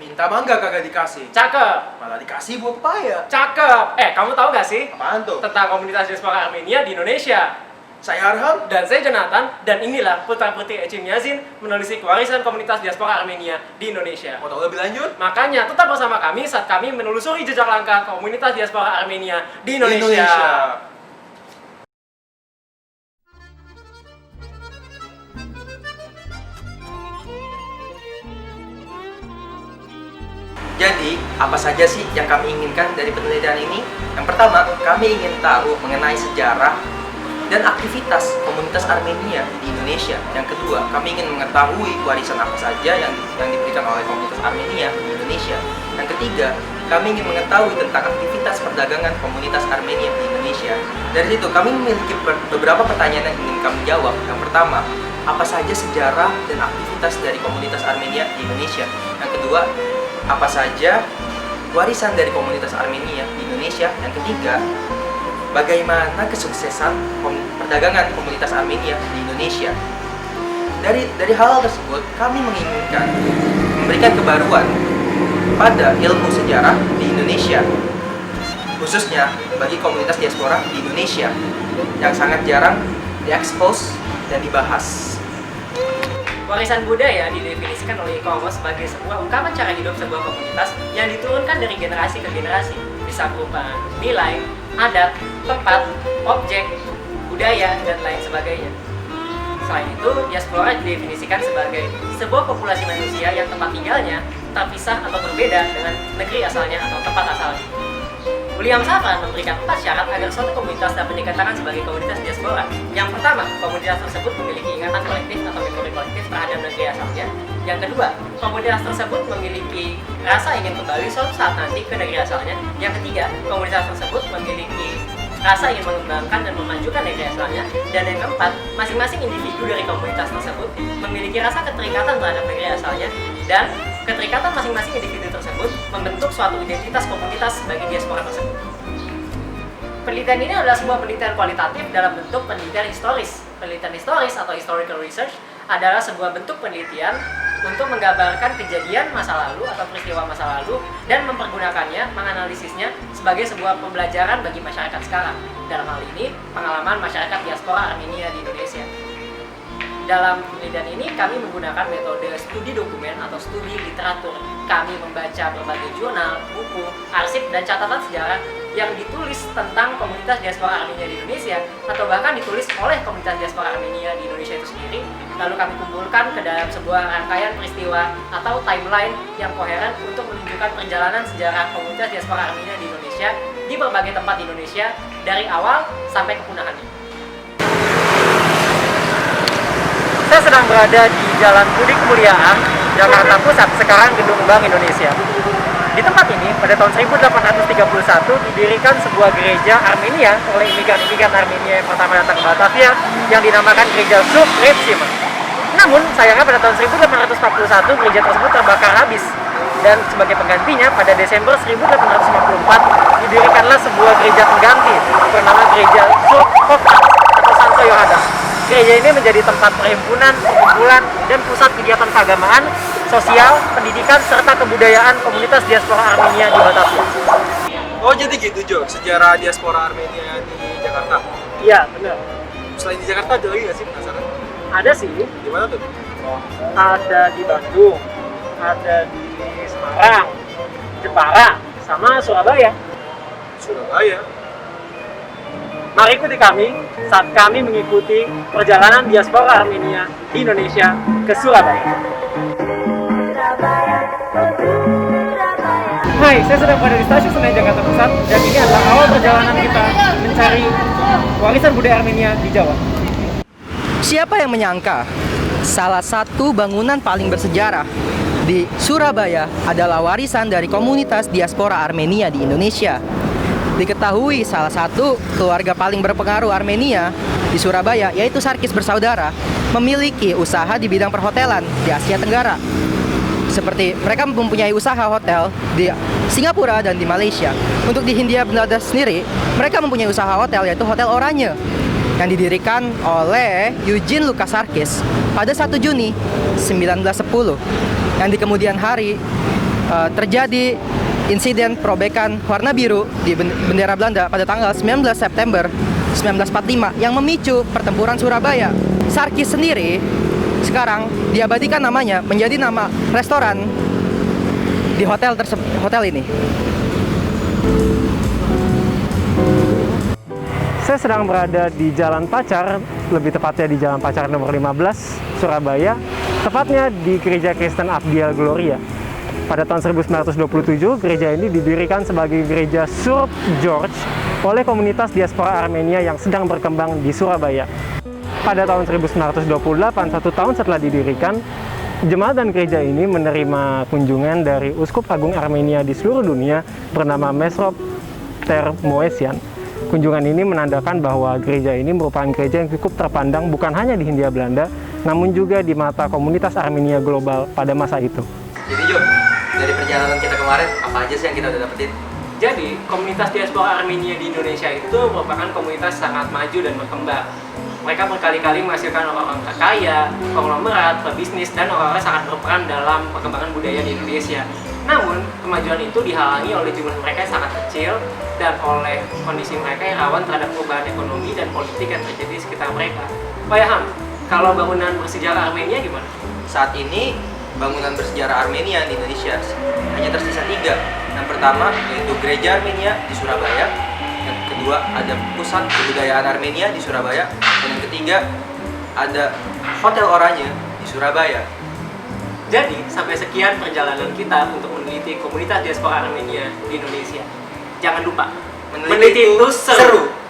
Minta mangga kagak dikasih. Cakep. Malah dikasih buah pepaya. Cakep. Kamu tahu gak sih Apaan tuh? tentang komunitas diaspora Armenia di Indonesia? Saya Arham. Dan saya Jonathan, dan inilah putra-putri Ecim Yazin menelisik warisan komunitas diaspora Armenia di Indonesia. Mau tahu lebih lanjut? Makanya tetap bersama kami saat kami menelusuri jejak langkah komunitas diaspora Armenia di Indonesia. Jadi, apa saja sih yang kami inginkan dari penelitian ini? Yang pertama, kami ingin tahu mengenai sejarah dan aktivitas komunitas Armenia di Indonesia. Yang kedua, kami ingin mengetahui warisan apa saja yang diberikan oleh komunitas Armenia di Indonesia. Yang ketiga, kami ingin mengetahui tentang aktivitas perdagangan komunitas Armenia di Indonesia. Dari situ, kami memiliki beberapa pertanyaan yang ingin kami jawab. Yang pertama, apa saja sejarah dan aktivitas dari komunitas Armenia di Indonesia? Yang kedua, apa saja warisan dari komunitas Armenia di Indonesia? Yang ketiga, bagaimana kesuksesan perdagangan komunitas Armenia di Indonesia? Dari hal tersebut, kami menginginkan memberikan kebaruan pada ilmu sejarah di Indonesia, khususnya bagi komunitas diaspora di Indonesia yang sangat jarang diekspos dan dibahas. Warisan budaya didefinisikan oleh Ikomo sebagai sebuah ungkapan cara hidup sebuah komunitas yang diturunkan dari generasi ke generasi, bisa berupa nilai, adat, tempat, objek, budaya, dan lain sebagainya. Selain itu, diaspora didefinisikan sebagai sebuah populasi manusia yang tempat tinggalnya terpisah atau berbeda dengan negeri asalnya atau tempat asalnya. William Safran memberikan 4 syarat agar suatu komunitas dapat dikatakan sebagai komunitas diaspora. Yang pertama, komunitas tersebut memiliki ingatan kolektif atau memori kolektif terhadap negeri asalnya. Yang kedua, komunitas tersebut memiliki rasa ingin kembali suatu saat nanti ke negeri asalnya. Yang ketiga, komunitas tersebut memiliki rasa ingin mengembangkan dan memajukan negeri asalnya. Dan yang keempat, masing-masing individu dari komunitas tersebut memiliki rasa keterikatan terhadap negeri asalnya, dan keterikatan masing-masing individu tersebut membentuk suatu identitas komunitas bagi diaspora tersebut. Penelitian ini adalah sebuah penelitian kualitatif dalam bentuk penelitian historis. Penelitian historis atau historical research adalah sebuah bentuk penelitian untuk menggambarkan kejadian masa lalu atau peristiwa masa lalu dan mempergunakannya, menganalisisnya sebagai sebuah pembelajaran bagi masyarakat sekarang. Dalam hal ini, pengalaman masyarakat diaspora Armenia di Indonesia. Dalam penelitian ini, kami menggunakan metode studi dokumen atau studi literatur. Kami membaca berbagai jurnal, buku, arsip, dan catatan sejarah yang ditulis tentang komunitas diaspora Armenia di Indonesia, atau bahkan ditulis oleh komunitas diaspora Armenia di Indonesia itu sendiri. Lalu kami kumpulkan ke dalam sebuah rangkaian peristiwa atau timeline yang koheren untuk menunjukkan perjalanan sejarah komunitas diaspora Armenia di Indonesia di berbagai tempat di Indonesia dari awal sampai kepunahannya. Saya sedang berada di Jalan Budi Kemuliaan, Jakarta Pusat, sekarang Gedung Bank Indonesia. Di tempat ini, pada tahun 1831 didirikan sebuah gereja Armenia oleh imigran-imigran Armenia yang pertama datang ke Batavia yang dinamakan Gereja Sub-Repsima. Namun, sayangnya pada tahun 1841 gereja tersebut terbakar habis. Dan sebagai penggantinya, pada Desember 1854 didirikanlah sebuah gereja pengganti bernama Gereja Sub-Koptas atau Santo Yohanes. Gereja ini menjadi tempat perhimpunan, perkumpulan, dan pusat kegiatan keagamaan, sosial, pendidikan, serta kebudayaan komunitas diaspora Armenia di Batavia. Oh, jadi gitu Jo, sejarah diaspora Armenia di Jakarta. Iya, benar. Selain di Jakarta ada lagi nggak sih, penasaran? Ada sih. Di mana tuh? Ada di Bandung, ada di Semarang, Jepara, sama Surabaya. Surabaya. Mari ikuti kami saat kami mengikuti perjalanan diaspora Armenia di Indonesia ke Surabaya. Hai, saya sedang berada di stasiun Senen Jakarta Pusat, dan ini adalah awal perjalanan kita mencari warisan budaya Armenia di Jawa. Siapa yang menyangka salah satu bangunan paling bersejarah di Surabaya adalah warisan dari komunitas diaspora Armenia di Indonesia. Diketahui salah satu keluarga paling berpengaruh Armenia di Surabaya, yaitu Sarkis bersaudara, memiliki usaha di bidang perhotelan di Asia Tenggara. Seperti mereka mempunyai usaha hotel di Singapura dan di Malaysia. Untuk di Hindia Belanda sendiri, mereka mempunyai usaha hotel, yaitu Hotel Oranye, yang didirikan oleh Eugene Lucas Sarkis pada 1 Juni 1910. Yang di kemudian hari terjadi insiden perobekan warna biru di bendera Belanda pada tanggal 19 September 1945 yang memicu pertempuran Surabaya. Sarkis sendiri sekarang diabadikan namanya menjadi nama restoran di hotel ini. Saya sedang berada di Jalan Pacar, lebih tepatnya di Jalan Pacar nomor 15, Surabaya, tepatnya di Gereja Kristen Abdiel Gloria. Pada tahun 1927, gereja ini didirikan sebagai gereja Surp George oleh komunitas diaspora Armenia yang sedang berkembang di Surabaya. Pada tahun 1928, 1 tahun setelah didirikan, jemaat dan gereja ini menerima kunjungan dari Uskup Agung Armenia di seluruh dunia bernama Mesrop Termoesian. Kunjungan ini menandakan bahwa gereja ini merupakan gereja yang cukup terpandang bukan hanya di Hindia Belanda, namun juga di mata komunitas Armenia global pada masa itu. Jadi Jo, dari perjalanan kita kemarin, apa aja sih yang kita udah dapetin? Jadi, komunitas diaspora Armenia di Indonesia itu merupakan komunitas sangat maju dan berkembang. Mereka berkali-kali menghasilkan orang-orang kaya, konglomerat, pebisnis, dan orang-orang sangat berperan dalam perkembangan budaya di Indonesia. Namun, kemajuan itu dihalangi oleh jumlah mereka yang sangat kecil dan oleh kondisi mereka yang rawan terhadap perubahan ekonomi dan politik yang terjadi di sekitar mereka. Pak Yaham, kalau bangunan bersejarah Armenia gimana? Saat ini, bangunan bersejarah Armenia di Indonesia hanya tersisa 3. Yang pertama, yaitu Gereja Armenia di Surabaya. Yang kedua, ada Pusat Kebudayaan Armenia di Surabaya. Dan yang ketiga, ada Hotel Oranye di Surabaya. Jadi, sampai sekian perjalanan kita untuk meneliti komunitas diaspora Armenia di Indonesia. Jangan lupa, Meneliti itu seru.